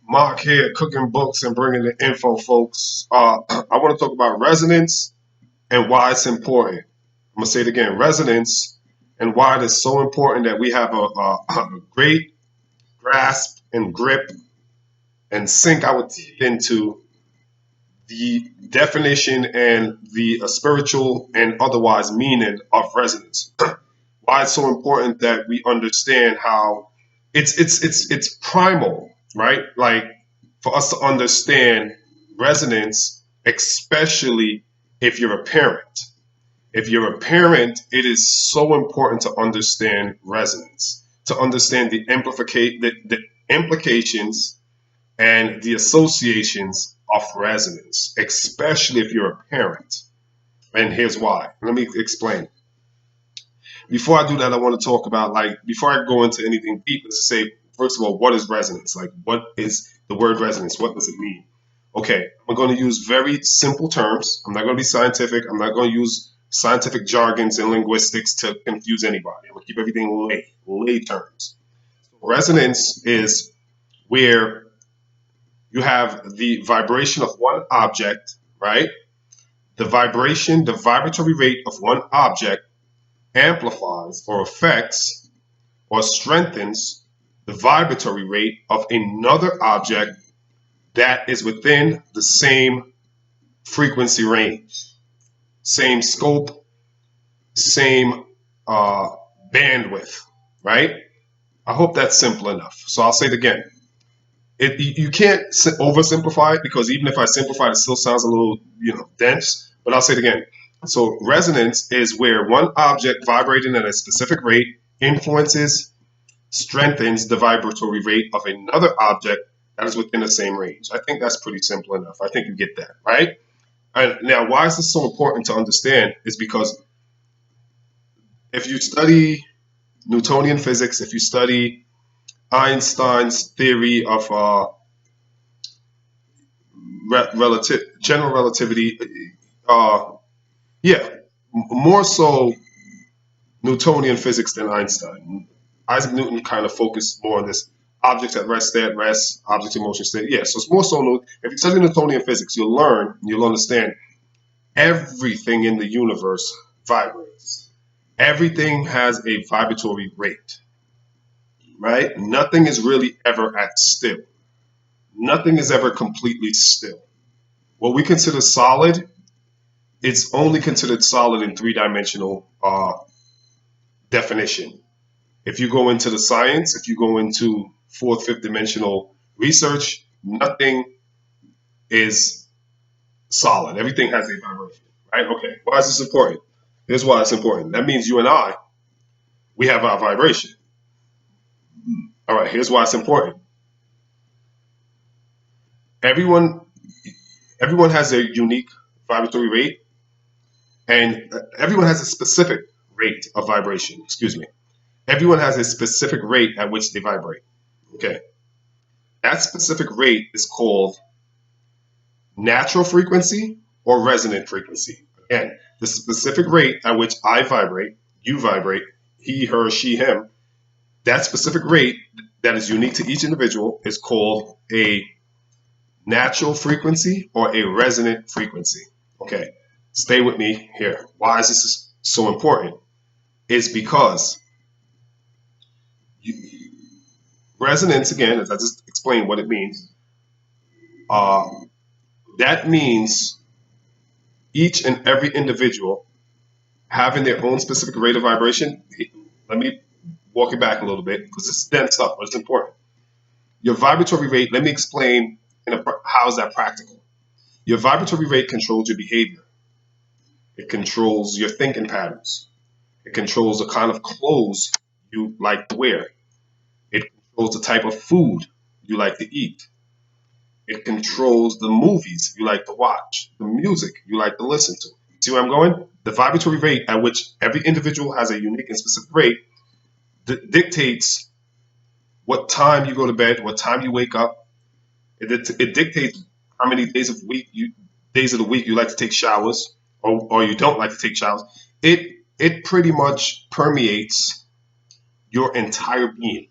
Mark here, cooking books and bringing the info, folks. I want to talk about resonance and why it's important. I'm gonna say it again: resonance and why it is so important that we have a great grasp and grip and sink our teeth into the definition and the spiritual and otherwise meaning of resonance. Why it's so important that we understand how it's primal, right? Like for us to understand resonance, especially if you're a parent. If you're a parent, it is so important to understand resonance, to understand the implications and the associations of resonance, especially if you're a parent. And here's why. Let me explain. Before I do that, I want to talk about, like, before I go into anything deep, let's say, first of all, what is resonance? Like, what is the word resonance? What does it mean? Okay, I'm going to use very simple terms. I'm not going to be scientific. I'm not going to use scientific jargons and linguistics to confuse anybody. I'm going to keep everything lay terms. Resonance is where you have the vibration of one object, right? The vibratory rate of one object amplifies or affects or strengthens the vibratory rate of another object that is within the same frequency range, same scope, same uh, bandwidth, right? I hope that's simple enough. So I'll say it again. You can't oversimplify it because even if I simplify it, it still sounds a little, dense. But I'll say it again. So resonance is where one object vibrating at a specific rate influences, strengthens the vibratory rate of another object that is within the same range. I think that's pretty simple enough. I think you get that, right? And now, why is this so important to understand? Is because if you study Newtonian physics, if you study Einstein's theory of general relativity, uh, yeah, more so Newtonian physics than Einstein. Isaac Newton kind of focused more on this objects at rest, stay at rest, objects in motion, stay. Yeah, so it's more so. If you study Newtonian physics, you'll understand everything in the universe vibrates. Everything has a vibratory rate, right? Nothing is really ever at still. Nothing is ever completely still. What we consider solid, it's only considered solid in three-dimensional definition. If you go into the science, if you go into fourth, fifth dimensional research, nothing is solid. Everything has a vibration, right? Okay, why is this important? Here's why it's important. That means you and I, we have our vibration. All right, here's why it's important. Everyone, everyone has a unique vibratory rate, and everyone has a specific rate of vibration. Excuse me. Everyone has a specific rate at which they vibrate. Okay, that specific rate is called natural frequency or resonant frequency. Again, the specific rate at which I vibrate, you vibrate, he, her, she, him, that specific rate that is unique to each individual is called a natural frequency or a resonant frequency. Okay, stay with me here. Why is this so important? It's because you, resonance, again, as I just explained what it means, uh, that means each and every individual having their own specific rate of vibration. Let me walk it back a little bit because it's dense stuff, but it's important. Your vibratory rate, let me explain how is that practical. Your vibratory rate controls your behavior. It controls your thinking patterns. It controls the kind of clothes you like to wear. It controls the type of food you like to eat. It controls the movies you like to watch, the music you like to listen to. See where I'm going? The vibratory rate at which every individual has a unique and specific rate dictates what time you go to bed, what time you wake up. It dictates how many days of the week you like to take showers or you don't like to take showers. It pretty much permeates your entire being.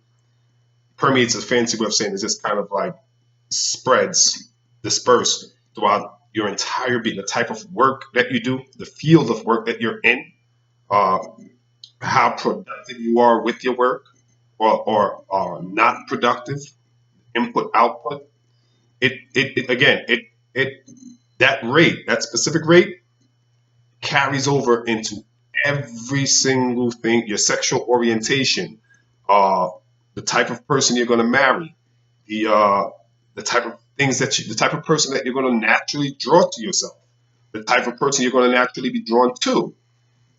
Permeates a fancy way of saying it's just kind of like spreads, disperse throughout your entire being. The type of work that you do, the field of work that you're in, uh, how productive you are with your work, or not productive, input output. It again it that rate, that specific rate, carries over into every single thing. Your sexual orientation, uh, the type of person you're going to marry, the type of things the type of person that you're going to naturally draw to yourself, the type of person you're going to naturally be drawn to.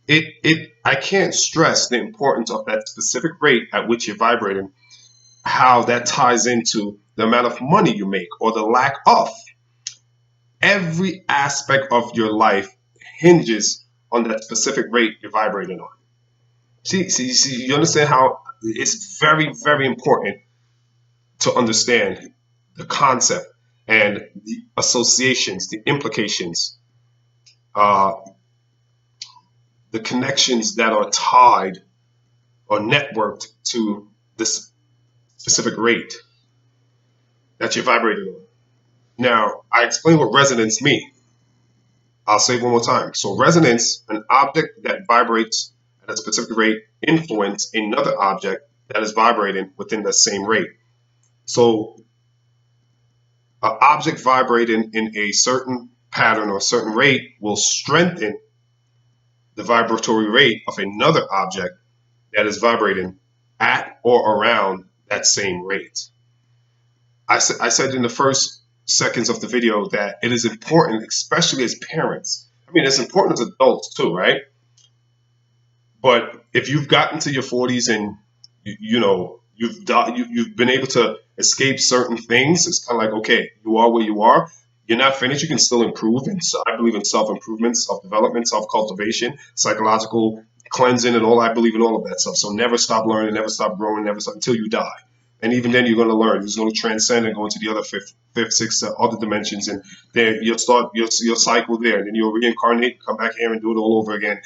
I can't stress the importance of that specific rate at which you're vibrating, how that ties into the amount of money you make or the lack of. Every aspect of your life hinges on that specific rate you're vibrating on. You understand how it's very, very important to understand the concept and the associations, the implications, uh, the connections that are tied or networked to this specific rate that you're vibrating on. Now, I explained what resonance means. I'll say it one more time. So, resonance, an object that vibrates at a specific rate, influence another object that is vibrating within the same rate. So, an object vibrating in a certain pattern or certain rate will strengthen the vibratory rate of another object that is vibrating at or around that same rate. I said in the first seconds of the video that it is important, especially as parents. I mean, it's important as adults too, right? But if you've gotten to your 40s and you've been able to escape certain things, it's kind of like, okay, you are where you are. You're not finished. You can still improve, and so I believe in self improvement, self development, self cultivation, psychological cleansing, and all. I believe in all of that stuff. So never stop learning, never stop growing, never stop until you die. And even then, you're going to learn. You're going to transcend and go into the other fifth, sixth, other dimensions, and then you'll start your cycle there. And then you'll reincarnate, come back here, and do it all over again.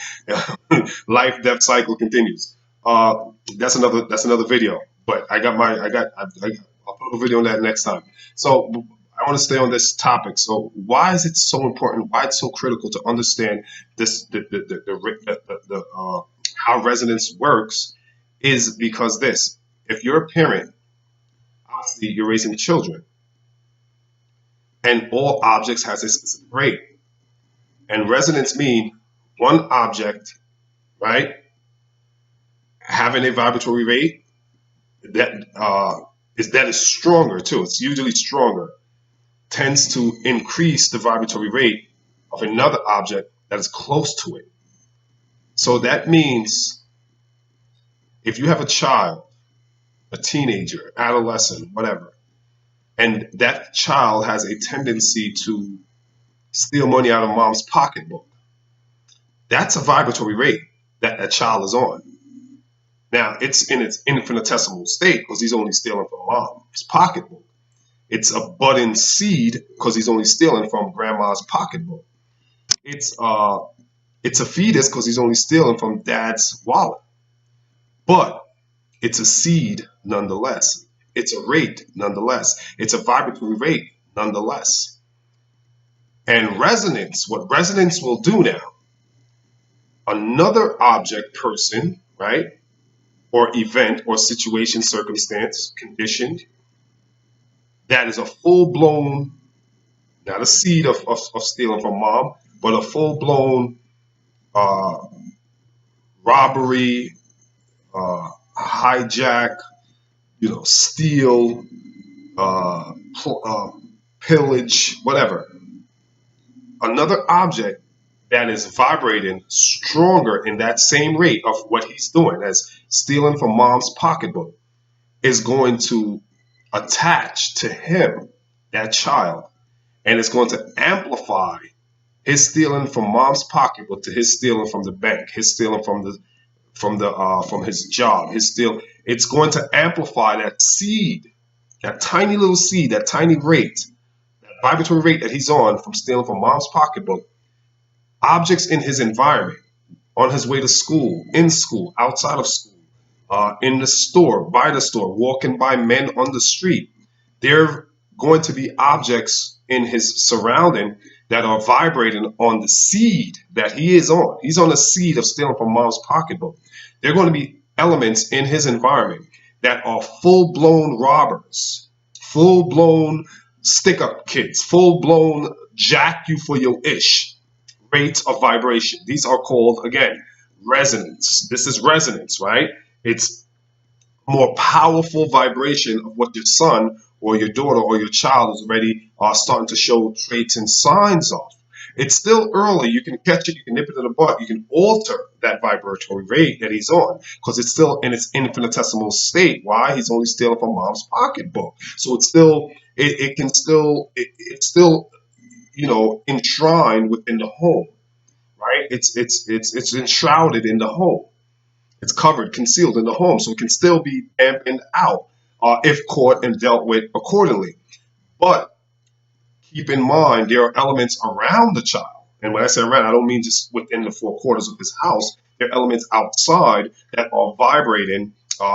Life, death cycle continues. That's another video. But I'll put a video on that next time. So I want to stay on this topic. So why is it so important? Why it's so critical to understand this how resonance works is because this. If you're a parent, obviously you're raising children, and all objects has a specific rate. And resonance mean one object, right, having a vibratory rate that is stronger too. It's usually stronger, tends to increase the vibratory rate of another object that is close to it. So that means if you have a child, a teenager, adolescent, whatever, and that child has a tendency to steal money out of mom's pocketbook, that's a vibratory rate that a child is on. Now, it's in its infinitesimal state because he's only stealing from mom's pocketbook. It's a budding seed because he's only stealing from grandma's pocketbook. It's a fetus because he's only stealing from dad's wallet. But it's a seed nonetheless. It's a rate nonetheless. It's a vibratory rate nonetheless. And resonance, what resonance will do now, another object, person, right, or event or situation, circumstance, condition that is a full blown, not a seed of stealing from mom, but a full blown uh, robbery, hijack, steal, uh, pillage, whatever. Another object that is vibrating stronger in that same rate of what he's doing as stealing from mom's pocketbook is going to attach to him, that child, and it's going to amplify his stealing from mom's pocketbook to his stealing from the bank, his stealing from his job, his steal. It's going to amplify that seed, that tiny little seed, that tiny rate, that vibratory rate that he's on from stealing from mom's pocketbook. Objects in his environment, on his way to school, in school, outside of school, in the store, by the store, walking by men on the street, they're going to be objects in his surrounding that are vibrating on the seed that he is on. He's on the seed of stealing from mom's pocketbook. There are going to be elements in his environment that are full blown robbers, full blown stick up kids, full blown jack you for your ish rates of vibration. These are called, again, resonance. This is resonance, right? It's more powerful vibration of what your son or your daughter or your child is already starting to show traits and signs of. It's still early. You can catch it. You can nip it in the butt. You can alter that vibratory rate that he's on because it's still in its infinitesimal state. Why? He's only stealing from mom's pocketbook. So it's still, it can still, it's still, enshrined within the home, right? It's enshrouded in the home. It's covered, concealed in the home, so it can still be dampened out if caught and dealt with accordingly. But keep in mind, there are elements around the child. And when I say around, I don't mean just within the four quarters of his house. There are elements outside that are vibrating,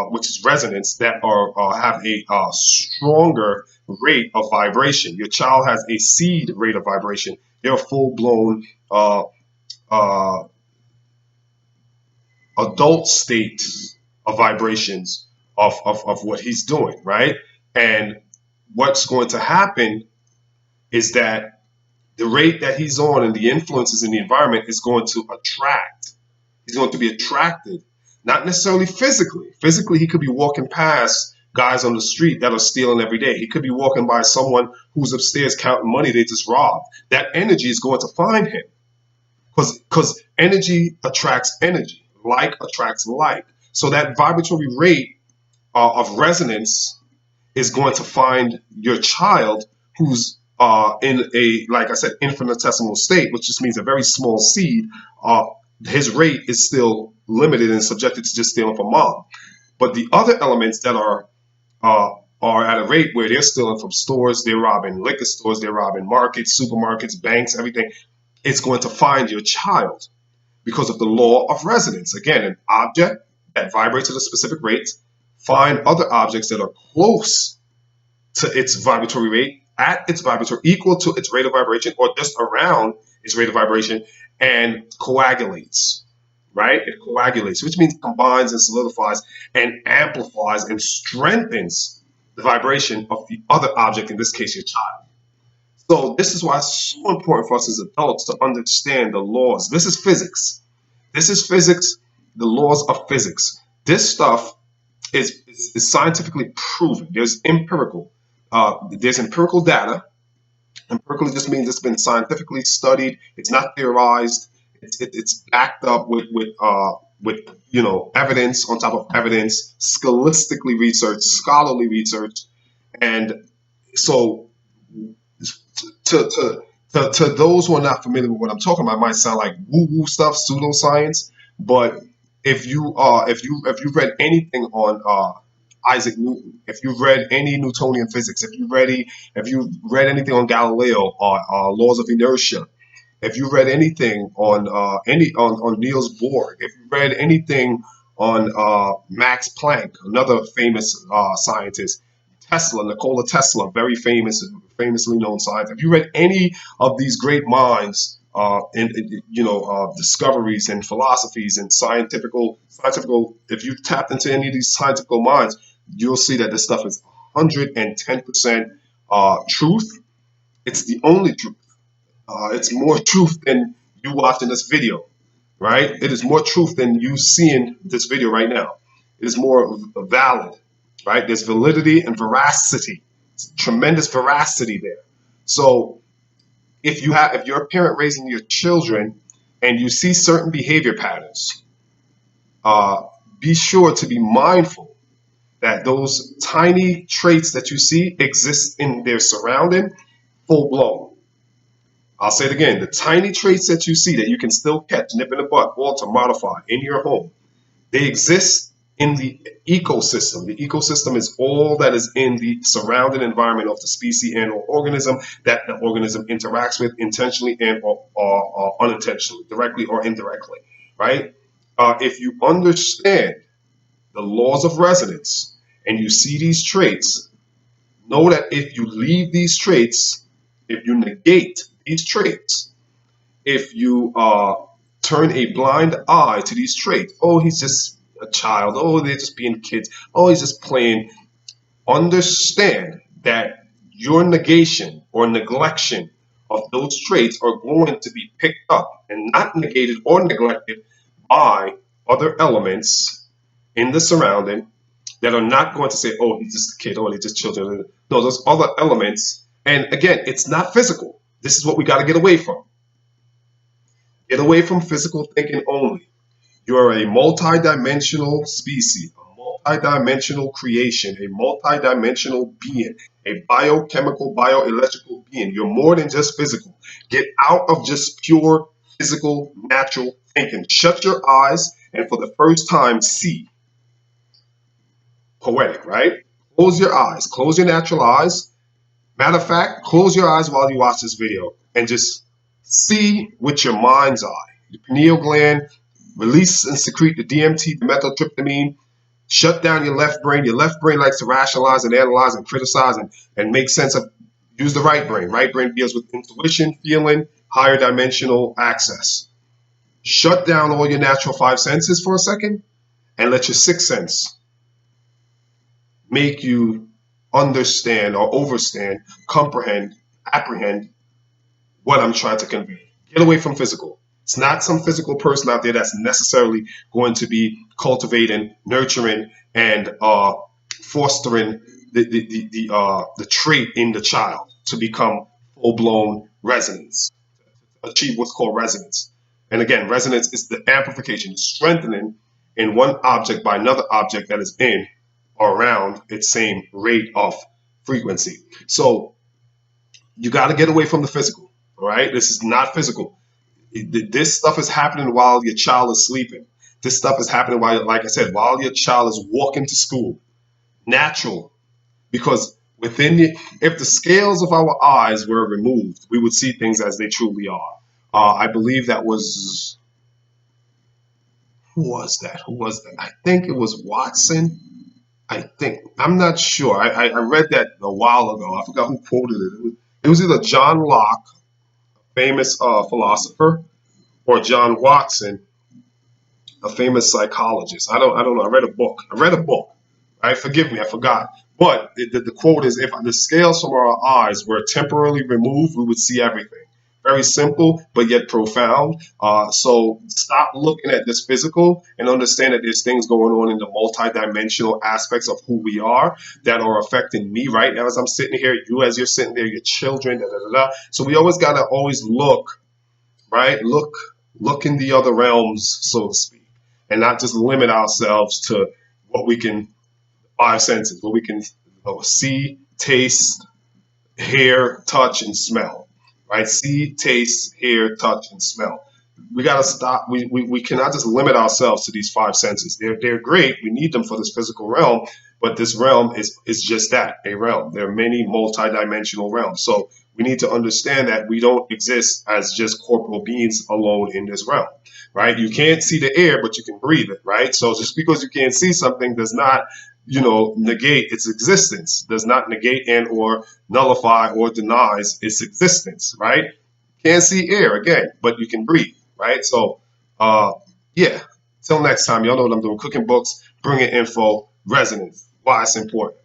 which is resonance, that have a stronger rate of vibration. Your child has a seed rate of vibration. They're full blown uh, adult state of vibrations of what he's doing, right? And what's going to happen is that the rate that he's on and the influences in the environment is going to attract. He's going to be attracted, not necessarily physically. Physically, he could be walking past guys on the street that are stealing every day. He could be walking by someone who's upstairs counting money they just robbed. That energy is going to find him because energy attracts energy. Like attracts like. So that vibratory rate of resonance is going to find your child who's in a, like I said, infinitesimal state, which just means a very small seed. His rate is still limited and subjected to just stealing from mom. But the other elements that are at a rate where they're stealing from stores, they're robbing liquor stores, they're robbing markets, supermarkets, banks, everything. It's going to find your child because of the law of resonance. Again, an object that vibrates at a specific rate, find other objects that are close to its vibratory rate, at its vibratory, equal to its rate of vibration, or just around its rate of vibration, and coagulates, right? It coagulates, which means combines and solidifies and amplifies and strengthens the vibration of the other object, in this case, your child. So this is why it's so important for us as adults to understand the laws. This is physics. This is physics, the laws of physics. This stuff is scientifically proven. There's empirical data. Empirical just means it's been scientifically studied. It's not theorized. It's backed up with evidence on top of evidence, scholastically researched, scholarly research, and so to to to those who are not familiar with what I'm talking about, it might sound like woo woo stuff, pseudoscience. But if you've read anything on Isaac Newton, if you've read any Newtonian physics, if you've read anything on Galileo or laws of inertia, if you read anything on on Niels Bohr, if you read anything on Max Planck, another famous scientist, Tesla, Nikola Tesla, very famously known scientist. If you read any of these great minds, discoveries and philosophies and scientific, if you've tapped into any of these scientific minds, you'll see that this stuff is 110% truth. It's the only truth. It's more truth than you watching this video, right? It is more truth than you seeing this video right now. It is more valid, right? There's validity and veracity, tremendous veracity there. So if you're a parent raising your children and you see certain behavior patterns, be sure to be mindful that those tiny traits that you see exist in their surrounding full blown. I'll say it again. The tiny traits that you see that you can still catch, nip in the butt, alter, modify in your home, they exist in the ecosystem. The ecosystem is all that is in the surrounding environment of the species and or organism that the organism interacts with intentionally and or unintentionally, directly or indirectly, right? If you understand the laws of resonance and you see these traits, know that if you leave these traits, if you negate these traits, if you turn a blind eye to these traits, oh, he's just a child, oh, they're just being kids, oh, he's just playing, understand that your negation or neglection of those traits are going to be picked up and not negated or neglected by other elements in the surrounding that are not going to say, oh, he's just a kid, oh, they're just children. No, those other elements. And again, it's not physical. This is what we got to get away from. Get away from physical thinking only. You are a multidimensional species, a multidimensional creation, a multidimensional being, a biochemical, bioelectrical being. You're more than just physical. Get out of just pure physical, natural thinking. Shut your eyes and for the first time see. Poetic, right? Close your eyes. Close your natural eyes. Matter of fact, close your eyes while you watch this video and just see with your mind's eye. The pineal gland release and secrete the DMT, the methyltryptamine. Shut down your left brain. Your left brain likes to rationalize and analyze and criticize and make sense of. Use the right brain. Right brain deals with intuition, feeling, higher dimensional access. Shut down all your natural five senses for a second and let your sixth sense make you understand or overstand, comprehend, apprehend what I'm trying to convey. Get away from physical. It's not some physical person out there that's necessarily going to be cultivating, nurturing, and fostering the trait in the child to become full blown resonance, achieve what's called resonance. And again, resonance is the amplification, the strengthening in one object by another object that is in or around its same rate of frequency. So you got to get away from the physical. All right, this is not physical. This stuff is happening while your child is sleeping. This stuff is happening while, like I said, while your child is walking to school. Natural, because within if the scales of our eyes were removed, we would see things as they truly are. I believe that was who was that? Who was that? I think it was Watson. I think I'm not sure. I read that a while ago. I forgot who quoted it. It was either John Locke, famous philosopher, or John Watson, a famous psychologist. I don't know. I read a book. Right? Forgive me, I forgot. But the quote is, if the scales from our eyes were temporarily removed, we would see everything. Very simple, but yet profound. So stop looking at this physical and understand that there's things going on in the multidimensional aspects of who we are that are affecting me right now as I'm sitting here, you as you're sitting there, your children, da, da, da, da. So we always got to always look, right? Look in the other realms, so to speak, and not just limit ourselves to what we can, five senses, what we can see, taste, hear, touch, and smell. Right? See, taste, hear, touch, and smell. We got to stop. We cannot just limit ourselves to these five senses. They're great. We need them for this physical realm, but this realm is just that, a realm. There are many multidimensional realms. So we need to understand that we don't exist as just corporal beings alone in this realm. Right? You can't see the air, but you can breathe it. Right? So just because you can't see something does not negate its existence, does not negate and or nullify or denies its existence, right? Can't see air again, but you can breathe, right? So, yeah. Till next time, y'all know what I'm doing. Cooking books, bringing info, resonance, why it's important.